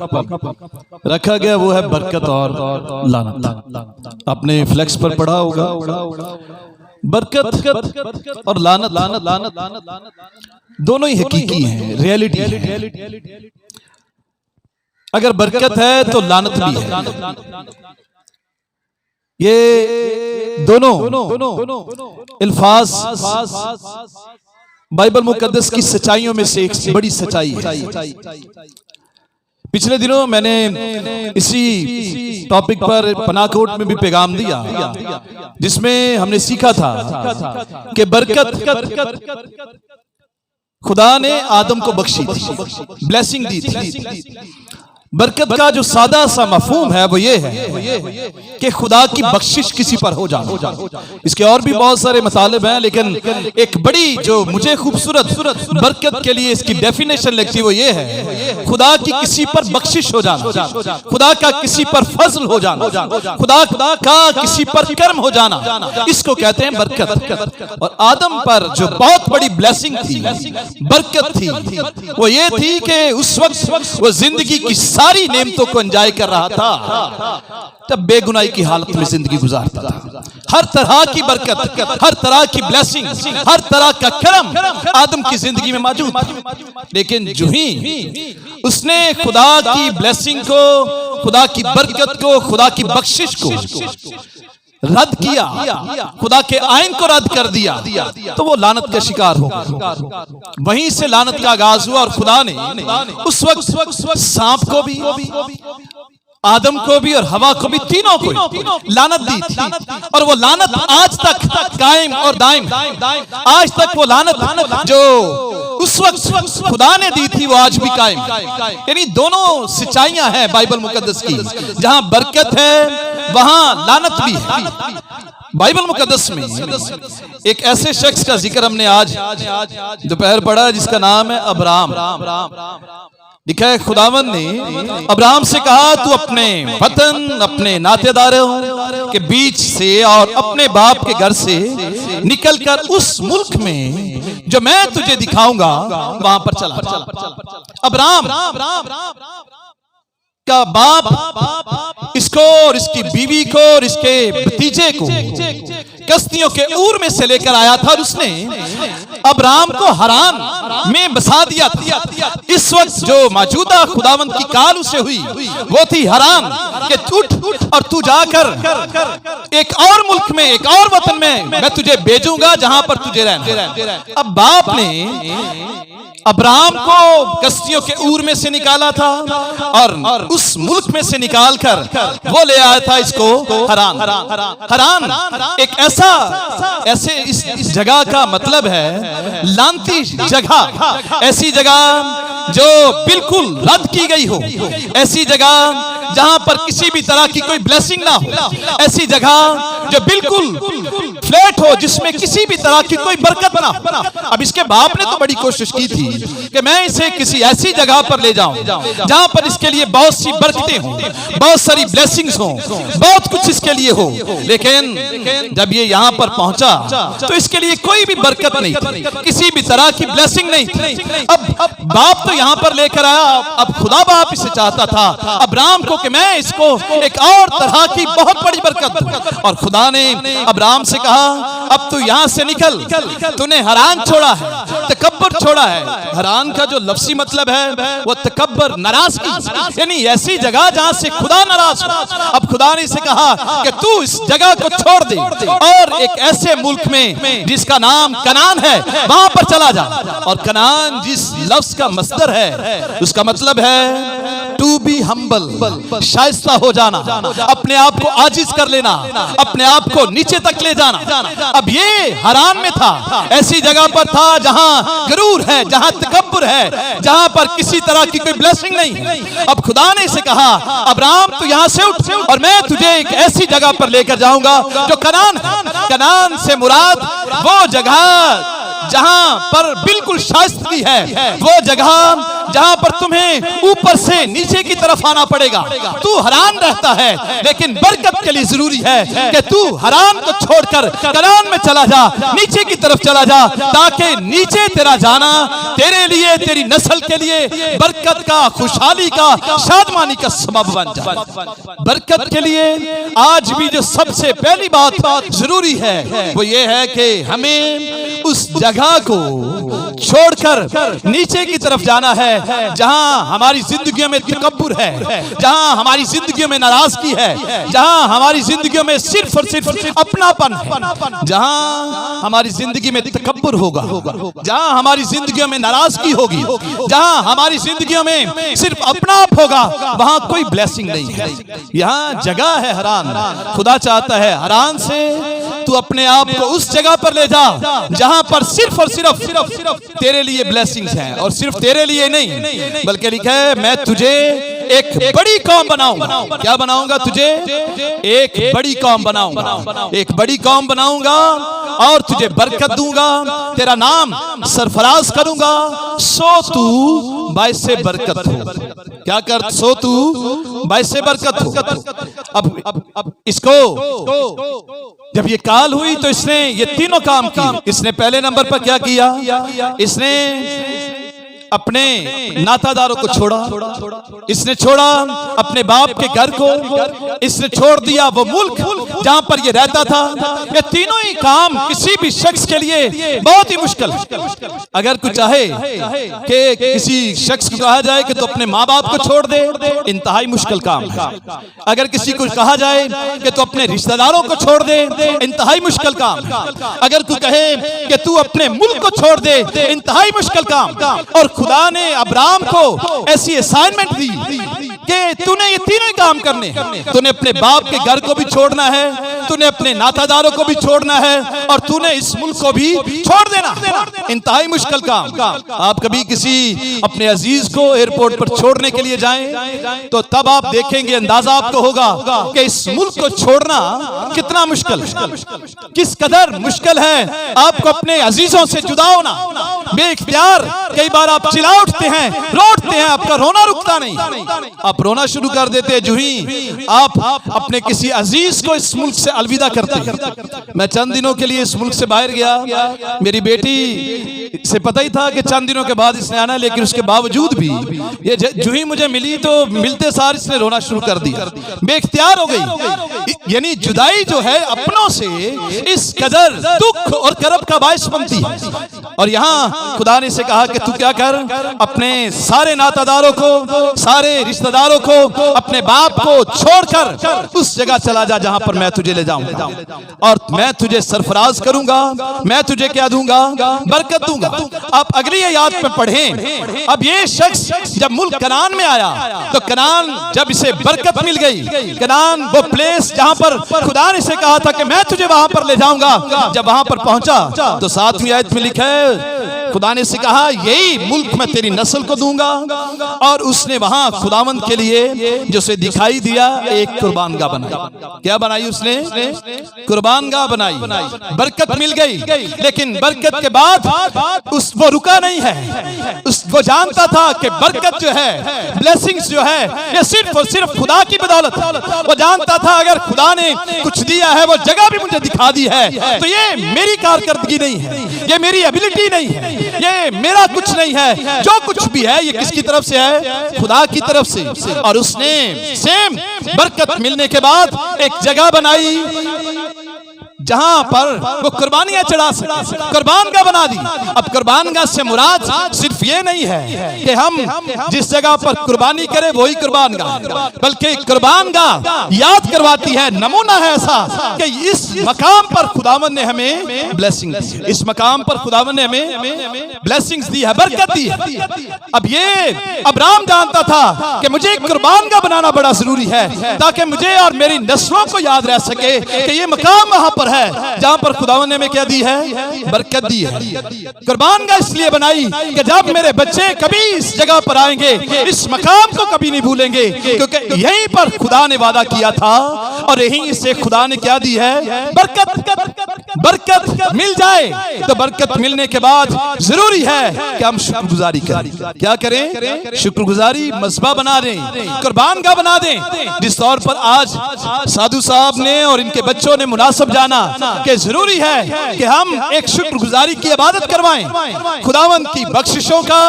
पर रखा गया वो है बरकत और लानत। आपने फ्लेक्स पर पढ़ा होगा बरकत और लानत दोनों ही हकीकी हैं, रियलिटी है। अगर बरकत है तो लानत भी है। ये दोनों अल्फाज बाइबल मुकद्दस की सच्चाइयों में से एक बड़ी सच्चाई है। पिछले दिनों मैंने इसी टॉपिक पर पनाकोट में भी पैगाम दिया, जिसमें हमने सीखा था कि बरकत खुदा ने आदम को बख्शी थी, ब्लेसिंग दी थी। बरकत का जो सादा सा मफहूम है वो ये है कि खुदा की बख्शिश किसी पर हो जाना। इसके और भी बहुत सारे मसालिब हैं, लेकिन एक बड़ी जो मुझे खूबसूरत बरकत के लिए इसकी डेफिनेशन लगती है वो ये है खुदा की किसी पर बख्शिश हो जाना, खुदा का किसी पर फजल हो जाना, खुदा का किसी पर कर्म हो जाना, इसको कहते हैं बरकत। और आदम पर जो बहुत बड़ी ब्लेसिंग थी, बरकत थी, वो ये थी कि उस वक्त वो जिंदगी की सारी नेमतों को एंजॉय कर रहा था, तब बेगुनाही की हालत में जिंदगी गुजारता था। हर तरह की बरकत, हर तरह की ब्लेसिंग, हर तरह का करम आदम की जिंदगी में मौजूद था। लेकिन जो ही उसने खुदा की ब्लेसिंग को, खुदा की बरकत को, खुदा की बख्शिश को रद्द किया, खुदा के आइन को रद्द कर दिया, तो वो लानत का शिकार हो गया। वहीं से लानत का आगाज हुआ और खुदा ने उस वक्त सांप को भी, आदम को भी और हवा को भी, तीनों को लानत दी थी। और वो लानत आज तक कायम और दायम, आज तक वो लानत जो उस वक्त खुदा ने दी थी वो आज भी कायम। यानी दोनों सच्चाइयां हैं बाइबल मुकद्दस की, जहां बरकत है वहां लानत भी है। बाइबल मुकद्दस में एक ऐसे शख्स का जिक्र हमने आज दोपहर पढ़ा जिसका नाम है अब्राम। लिखा है खुदावन ने अब्राहम से कहा, तू अपने वतन, अपने नातेदारों के बीच से और अपने बाप के घर से निकलकर उस मुल्क में जो मैं तुझे दिखाऊंगा वहां पर चला। अब्राहम का बाप इसको और इसकी बीवी को और इसके भतीजे को कश्तियों के ऊर में से लेकर आया था, और उसने अब्राहम को हरान में बसा दिया था। इस वक्त जो मौजूदा खुदावंत की काल उसे हुई वो थी हरान के उठ और तू जाकर एक और मुल्क में, एक और वतन में मैं तुझे भेजूंगा जहां पर तुझे रहना। अब बाप ने अब्राहम को कश्तियों के ऊर में से निकाला था और उस मुल्क में से निकालकर वो ले आया था इसको हरान एक ऐसे इस जगह का मतलब है लानती जगह, ऐसी जगह जो बिल्कुल रद्द की गई हो, ऐसी जगह जहां पर किसी भी तरह की कोई ब्लेसिंग ना हो, ऐसी जगह जो बिल्कुल फ्लैट हो, जिसमें किसी भी तरह की कोई बरकत ना हो। अब इसके बाप ने तो बड़ी कोशिश की थी कि मैं इसे किसी ऐसी जगह पर ले जाऊं जहां पर इसके लिए बहुत सी बरकतें हों, बहुत सारी ब्लेसिंग्स हों, बहुत कुछ इसके लिए हो। लेकिन जब ये यहाँ पर पहुंचा तो इसके लिए कोई भी बरकत नहीं थी, किसी भी तरह की ब्लेसिंग नहीं थी। अब बाप तो यहाँ पर लेकर आया, अब खुदा बाप इसे चाहता था अब्राहम को कि मैं इसको एक और तरह की बहुत बड़ी बरकत दूं। और खुदा ने अब्राहम से कहा, अब तू यहाँ से निकल, तूने हरान छोड़ा है, तकब्बर छोड़ा है। हरान का जो लफ्जी मतलब है वो तकब्बर, नाराजगी, यानी ऐसी जगह जहां से खुदा नाराज हो। अब खुदा ने इसे कहा कि तू इस जगह को छोड़ दे और एक ऐसे मुल्क में जिसका नाम कनान है वहां पर चला जा। और कनान जिस लफ्ज का मस्दर है उसका मतलब है टू बी हम्बल, शाइस्ता हो जाना, अपने आप को आजिज कर लेना, अपने आप को नीचे तक ले जाना। अब ये हरान में था, ऐसी जगह पर था जहां गरूर है, जहां तकब्बुर है, जहां पर किसी तरह की कोई ब्लेसिंग नहीं है। अब खुदा ने इसे कहा, अब्राहम तू यहां से उठ और मैं तुझे एक ऐसी जगह पर लेकर जाऊंगा जो कनान है। कनान से मुराद वो जगह जहां पर बिल्कुल शाइस्तगी है, वो जगह जहां पर तुम्हें ऊपर से नीचे की तरफ आना पड़ेगा। तू हरान रहता है, लेकिन बरकत के लिए जरूरी है कि तू हरान को छोड़कर कनान में चला जा, नीचे की तरफ चला जा, ताकि नीचे तेरा जाना तेरे लिए, तेरी नस्ल के लिए बरकत का, खुशहाली का, शादमानी का सबब बन जाए। बरकत के लिए आज भी जो सबसे पहली बात जरूरी है वो ये है कि हमें उस जगह को छोड़कर नीचे की तरफ जाना है जहां हमारी जिंदगियों में तकब्बुर है, जहां हमारी जिंदगियों में नाराजगी है, जहां हमारी जिंदगियों में सिर्फ और सिर्फ अपनापन है, जहां हमारी जिंदगी में तकब्बुर होगा, जहां हमारी जिंदगियों में नाराजगी होगी, जहां हमारी जिंदगियों में सिर्फ अपनाप होगा, वहां कोई ब्लेसिंग नहीं है। यहाँ जगह है हरान। खुदा चाहता है हरान से तू अपने आप को उस जगह पर ले जा जहां पर सिर्फ और सिर्फ तेरे लिए ब्लेसिंग्स हैं, और सिर्फ तेरे लिए नहीं बल्कि लिखा है मैं तुझे एक बड़ी कौम बनाऊंगा। क्या बनाऊंगा? तुझे एक बड़ी कौम बनाऊंगा, एक बड़ी कौम बनाऊंगा और तुझे बरकत दूंगा, तेरा नाम सरफराज करूंगा, सो तू बाइसे बरकत हो। क्या कर? सो तू बाइसे बरकत हो। अब इसको जब ये काल हुई तो इसने ये तीनों काम किए। इसने पहले नंबर पर क्या किया? इसने अपने नातादारों को छोड़ा, इसने छोड़ा अपने बाप के घर को, इसने छोड़ दिया वो मुल्क जहां पर ये रहता था। ये तीनों ही काम किसी भी शख्स के लिए बहुत ही मुश्किल। अगर कुछ चाहे कि किसी शख्स को कहा जाए कि तो अपने माँ बाप को छोड़ दे, इंतहाई मुश्किल काम है। अगर किसी को कहा जाए कि तो अपने रिश्तेदारों को छोड़ दे, इंतहाई मुश्किल काम है। अगर तू कहे कि तू अपने मुल्क को छोड़ दे, इंतहाई मुश्किल काम। और खुदा ने अब्राहम को ऐसी असाइनमेंट दी कि तूने ये तीनों काम करने, तूने अपने बाप के घर को भी छोड़ना है, तूने अपने नातादारों को भी छोड़ना है, और तूने इस मुल्क को भी छोड़ देना। इंतहाई मुश्किल काम। आप कभी किसी अपने अजीज को एयरपोर्ट पर छोड़ने के लिए जाएं तो तब आप देखेंगे, अंदाजा आपको होगा कि इस मुल्क को छोड़ना कितना मुश्किल, किस कदर मुश्किल है आपको अपने अजीजों से जुदा होना। बेइख्तियार कई बार आप चिल्ला उठते हैं, रो उठते हैं, आपका रोना रुकता नहीं, आप रोना शुरू कर देते हैं जो ही आप अपने किसी अजीज को इस मुल्क से अलविदा करते हैं। मैं चंद दिनों के लिए इस मुल्क से बाहर गया, मेरी बेटी से पता ही था कि चंद दिनों के बाद इसने आना है, लेकिन उसके बावजूद भी ये जो ही मुझे मिली तो मिलते सार इसने रोना शुरू कर दिया, बेइख्तियार हो गई। यानी जुदाई जो है अपनों से इस कदर दुख और करब का बायस बनती है। और यहाँ खुदा ने से कहा कि तू क्या कर, अपने सारे नातादारों को, सारे रिश्तेदारों को, अपने बाप को छोड़कर उस जगह चला जा जहां पर मैं तुझे ले जाऊंगा, और मैं तुझे सरफराज करूंगा, मैं तुझे क्या दूंगा? बरकत दूंगा। आप अगली आयत में पढ़ें, अब ये शख्स जब मुल्क कनान में आया तो कनान जब इसे बरकत मिल गई, कनान वो प्लेस जहां पर खुदा ने से कहा था कि मैं तुझे वहां पर ले जाऊंगा, जब वहां पर पहुंचा तो 7वीं आयत में लिखा है खुदा ने से कहा यही मुल्क मैं तेरी नस्ल को दूंगा। और उसने वहां खुदावंद के लिए जो उसे दिखाई दिया एक कुर्बानगाह बनाई। क्या बनाई उसने? कुर्बानगाह बनाई। बरकत मिल गई, लेकिन बरकत के बाद वो रुका नहीं है। वो जानता था कि बरकत जो है, ब्लेसिंग्स जो है, ये सिर्फ और सिर्फ खुदा की बदौलत। वो जानता था अगर खुदा ने कुछ दिया है, वो जगह भी मुझे दिखा दी है, तो ये मेरी कारकर्दगी नहीं है, ये मेरी एबिलिटी नहीं है, ये मेरा कुछ नहीं है, जो कुछ भी है ये किसकी तरफ से है? खुदा की तरफ से। और उसने सेम बरकत मिलने के बाद एक जगह बनाई जहां पर वो कुर्बानियां चढ़ा सके, कुर्बानगाह बना दी। अब कुर्बानगाह से मुराद सिर्फ ये नहीं है कि हम जिस जगह पर कुर्बानी करें वही कुर्बानगाह, बल्कि कुर्बानगाह याद करवाती है, नमूना है ऐसा कि इस मकाम पर खुदावंद ने हमें ब्लेसिंग दी, इस मकाम पर खुदावंद ने हमें ब्लेसिंग्स दी है, बरकत दी है। अब ये अब्राहम जानता था कि मुझे कुर्बानगाह बनाना बड़ा जरूरी है ताकि मुझे और मेरी नस्लों को याद रह सके कि ये मकाम वहां पर है जहां पर खुदावन ने हमें क्या दी है, बरकत दी है। कुर्बान गाह इसलिए बनाई कि जब मेरे बच्चे कभी इस जगह पर आएंगे, इस मकाम को कभी नहीं भूलेंगे, क्योंकि यहीं पर खुदा ने वादा किया था और यहीं से खुदा ने क्या दी है, बरकत। बरकत मिल जाए तो बरकत मिलने के बाद जरूरी है कि हम शुक्रगुजारी करें। क्या करें? शुक्रगुजारी मज़बा बना दें, कुर्बान गाह बना दें। जिस तौर पर आज साधु साहब ने और इनके बच्चों ने मुनासिब जाना कि जरूरी है कि हम एक शुक्रगुजारी की इबादत करवाएं, खुदावंद की बख्शिशों का,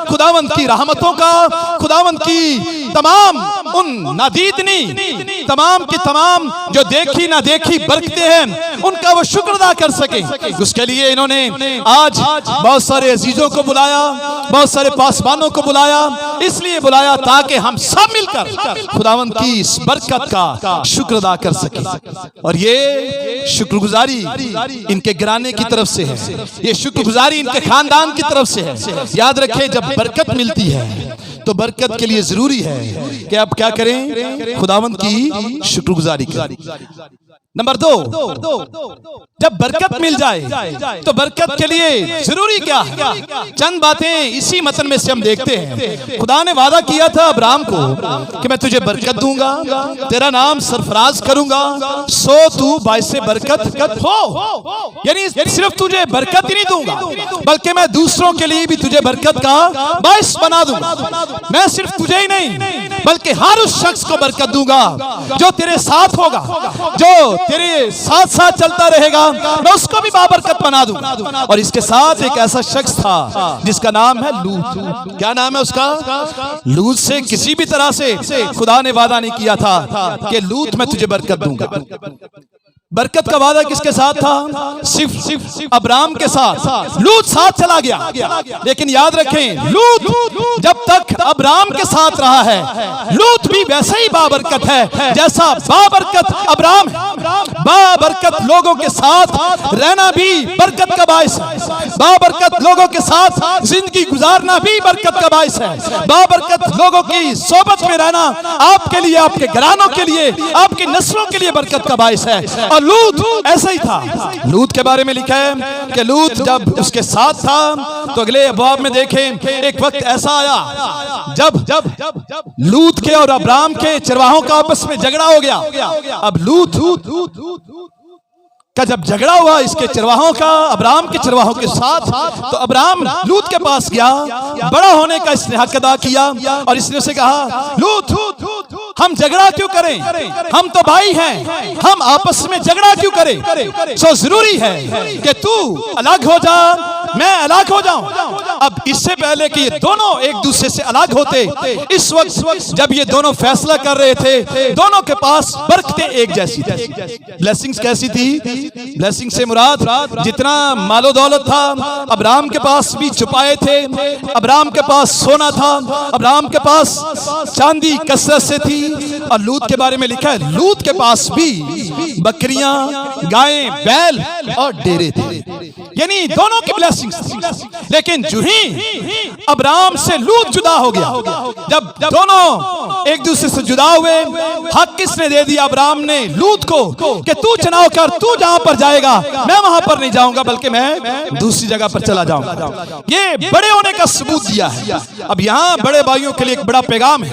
खुदावंद की रहमतों का, खुदावंद की तमाम उन नादीदनी तमाम की तमाम जो देखी ना देखी बरकतें हैं उनका वो शुक्र अदा कर सके। उसके लिए इन्होंने आज बहुत सारे अजीजों को बुलाया, बहुत सारे पासबानों को बुलाया, इसलिए बुलाया ताकि हम सब मिलकर खुदावंद की इस बरकत का शुक्र अदा कर सके। और ये शुक्रगुजारी इनके घराने की तरफ से है, ये शुक्रगुजारी इनके खानदान की तरफ से है। याद रखें, जब बरकत मिलती है तो बरकत के लिए जरूरी है कि आप क्या करें, खुदावंद की शुक्रगुजारी करें। नंबर 2, जब बरकत मिल जाए तो बरकत के लिए जरूरी क्या है? चंद बातें इसी मतन में से हम देखते हैं। खुदा ने वादा किया था अब्राहम को कि मैं तुझे बरकत दूंगा, तेरा नाम सरफराज करूंगा, सो तू बाइसे बरकत हो। यानी सिर्फ तुझे बरकत ही नहीं दूंगा बल्कि मैं दूसरों के लिए भी तुझे बरकत का बाइस बना दूंगा। मैं सिर्फ तुझे ही नहीं बल्कि हर उस शख्स को बरकत दूंगा जो तेरे साथ होगा, जो तेरे साथ साथ चलता रहेगा, मैं उसको भी बाबरकत बना दूंगा। और इसके साथ एक ऐसा शख्स था जिसका नाम है लूत। क्या नाम है उसका? लूत से किसी भी तरह से खुदा ने वादा नहीं किया था कि लूत मैं तुझे बरकत दूंगा। बरकत का वादा किसके साथ था? सिर्फ अब्राम के साथ। लूत साथ चला गया, लेकिन याद रखें, लूत जब तक अब्राम के साथ रहा है, लूत भी वैसे ही बाबरकत है जैसा बाबरकत अब्राम है। बाबरकत लोगों के साथ रहना भी बरकत का बाइस है। बाबरकत लोगों के साथ जिंदगी गुजारना भी बरकत का बाइस है। बाबरकत लोगों की सोबत में रहना आपके लिए, आपके घरानों के लिए, आपकी नस्लों के लिए बरकत का बाइस है। और लूत ऐसा ही था। लूत के बारे में लिखा है कि लूत जब उसके साथ था तो अगले अबवाब में देखें, एक वक्त ऐसा आया जब लूत के और अब्राम के चरवाहों का आपस में झगड़ा हो गया। अब लूत का जब झगड़ा हुआ इसके चरवाहों का अब्राम के चरवाहों के साथ, तो अब्राम लूत के पास गया, बड़ा होने का इसने हक अदा किया और इसने उसे कहा, लूत हम झगड़ा क्यों करें, हम तो भाई हैं, हम आपस में झगड़ा क्यों करें? सो जरूरी है कि तू अलग हो जा, मैं अलग हो जाऊं। अब इससे पहले कि ये दोनों एक दूसरे से अलग होते, इस वक्त जब ये दोनों फैसला कर रहे थे, दोनों के पास बरकतें एक जैसी थी। ब्लेसिंग्स कैसी थी? ब्लेसिंग से मुराद जितना मालो दौलत था अब्राम के पास भी छुपाए थे, अब्राम के पास सोना था, अब्राम के पास चांदी कसरत से थी। और लूत के बारे में लिखा है, लूत के पास भी बकरियां, गायें, बैल और डेरे थे, यानी दोनों की ब्लेसिंग्स थी। लेकिन जो ही अब्राम से लूत जुदा हो गया, जब दोनों एक दूसरे से जुदा हुए, हक किसने दे दिया? अब्राम ने लूत को कि तू चुनाव कर, तू जहां पर जाएगा मैं वहां पर नहीं जाऊंगा बल्कि मैं दूसरी जगह पर चला जाऊंगा। ये बड़े होने का सबूत दिया है। अब यहां बड़े भाइयों के लिए एक बड़ा पैगाम है,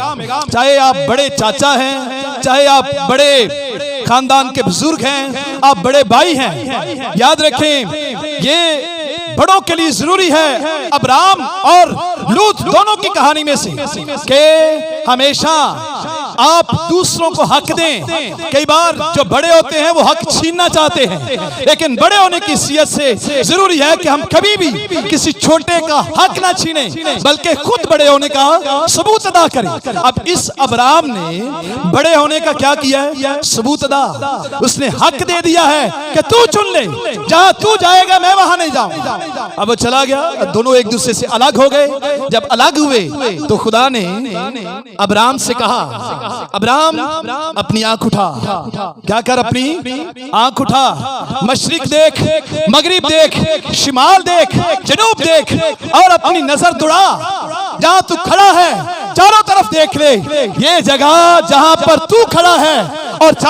चाहे आप बड़े चाचा हैं, चाहे आप बड़े खानदान के बुजुर्ग हैं, आप बड़े भाई हैं, याद रखें ये बड़ों के लिए जरूरी है। अब्राम और लूत दोनों की कहानी में से कि हमेशा आप दूसरों को हक दें। कई बार जो बड़े होते हैं वो हक छीनना चाहते हैं, लेकिन बड़े होने की हैसियत से जरूरी है कि हम कभी भी किसी छोटे का हक ना छीने बल्कि खुद बड़े होने का सबूत अदा करें। अब इस अब्राम ने बड़े होने का क्या किया है? सबूत अदा। उसने हक दे दिया है कि तू चुन ले, जहां तू जाएगा मैं वहां नहीं जाऊंगा। अब वो चला गया, दोनों एक दूसरे से अलग हो गए। जब अलग हुए तो खुदा ने अब्राम से कहा, अब्राम अपनी आंख उठा। क्या कर? अपनी आंख उठा, मशरिक देख, मगरिब देख, शिमाल देख, जनूब देख और अपनी नजर दौड़ा। जहां तू खड़ा है चारों तरफ देख ले। ये जगह जहां पर तू खड़ा है और